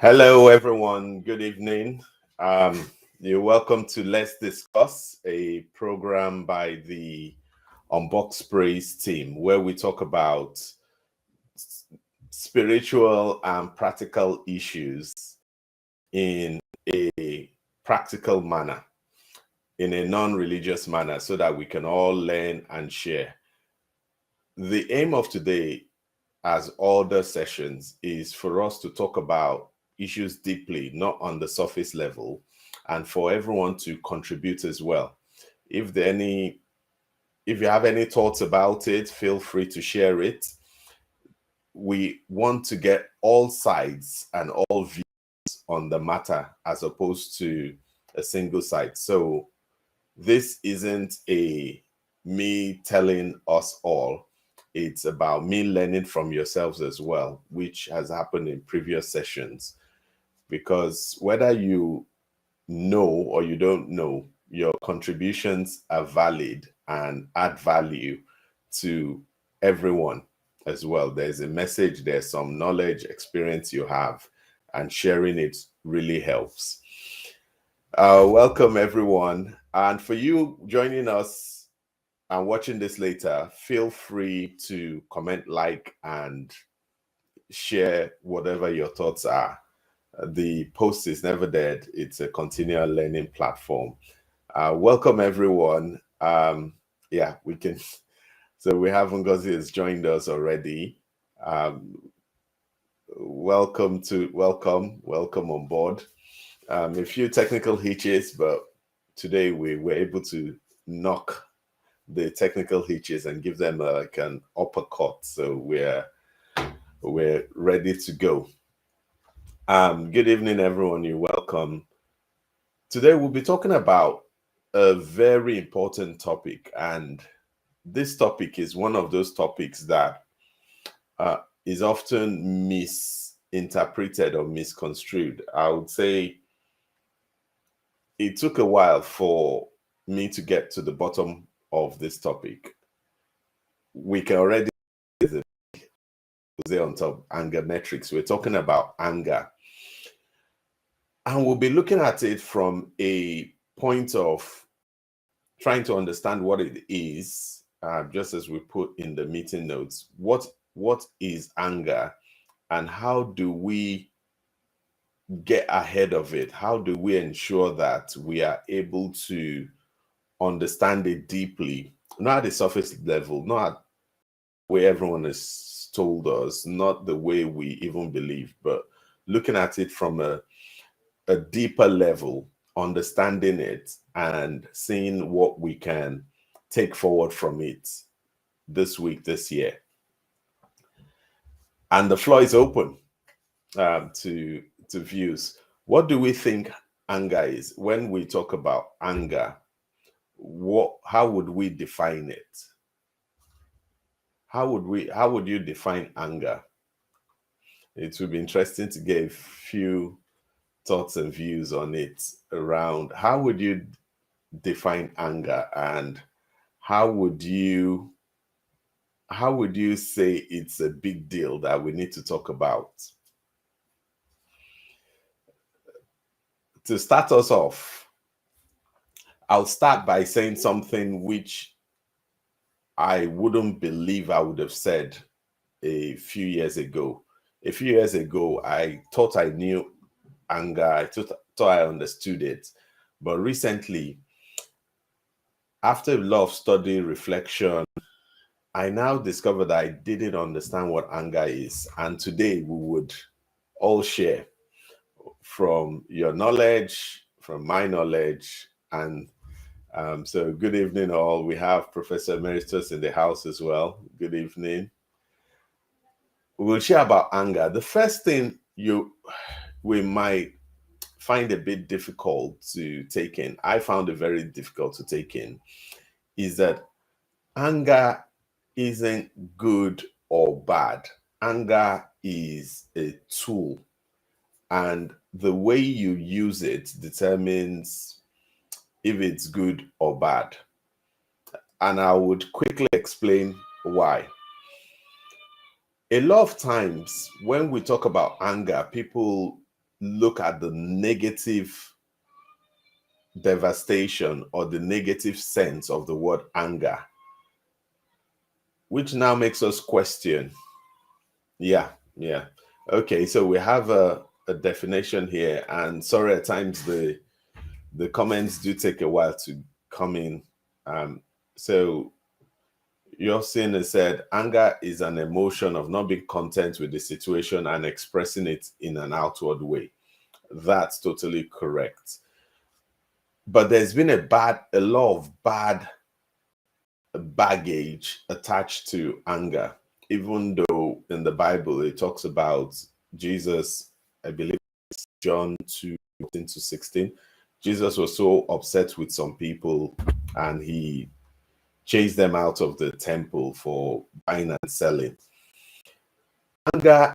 Hello, everyone. Good evening. You're welcome to Let's Discuss, a program by the Unbox Praise team, where we talk about spiritual and practical issues in a practical manner, in a non-religious manner, so that we can all learn and share. The aim of today, as all the sessions, is for us to talk about issues deeply, not on the surface level, and for everyone to contribute as well. If you have any thoughts about it, feel free to share it. We want to get all sides and all views on the matter as opposed to a single side. So this isn't a me telling us all. It's about me learning from yourselves as well, which has happened in previous sessions. Because whether you know or you don't know, your contributions are valid and add value to everyone as well. There's a message, there's some knowledge, experience you have, and sharing it really helps. Welcome, everyone. And for you joining us and watching this later, feel free to comment, like, and share whatever your thoughts are. The post is never dead. It's a continual learning platform. Welcome, everyone. Yeah, we can. So we have Ngozi has joined us already. Welcome on board. A few technical hitches, but today we were able to knock the technical hitches and give them like an uppercut. So we're ready to go. Good evening, everyone. You're welcome. Today we'll be talking about a very important topic, and this topic is one of those topics that is often misinterpreted or misconstrued. I would say it took a while for me to get to the bottom of this topic. We can already say on top, Angermetrics. We're talking about anger. And we'll be looking at it from a point of trying to understand what it is, just as we put in the meeting notes. What is anger, and how do we get ahead of it? How do we ensure that we are able to understand it deeply, not at the surface level, not where everyone has told us, not the way we even believe, but looking at it from a deeper level, understanding it and seeing what we can take forward from it this week, this year. And the floor is open to views. What do we think anger is? When we talk about anger, how would we define it? How would you define anger? It would be interesting to get a few thoughts and views on it around how would you define anger, and how would you say it's a big deal that we need to talk about? To start us off, I'll start by saying something which I wouldn't believe I would have said a few years ago. A few years ago, I thought I knew anger. I thought I understood it. But recently, after a lot of study, reflection, I now discovered that I didn't understand what anger is. And today we would all share from your knowledge, from my knowledge. And so good evening all. We have Professor Emeritus in the house as well. Good evening. We will share about anger. The first thing we might find a bit difficult to take in, I found it very difficult to take in, is that anger isn't good or bad. Anger is a tool, and the way you use it determines if it's good or bad. And I would quickly explain why. A lot of times when we talk about anger, people look at the negative devastation or the negative sense of the word anger, which now makes us question. Yeah. Okay, so we have a definition here, and sorry, at times the comments do take a while to come in. So your sin has said anger is an emotion of not being content with the situation and expressing it in an outward way. That's totally correct. But there's been a lot of bad baggage attached to anger, even though in the Bible it talks about Jesus, I believe it's John 2:14-16. Jesus was so upset with some people and he chased them out of the temple for buying and selling. Anger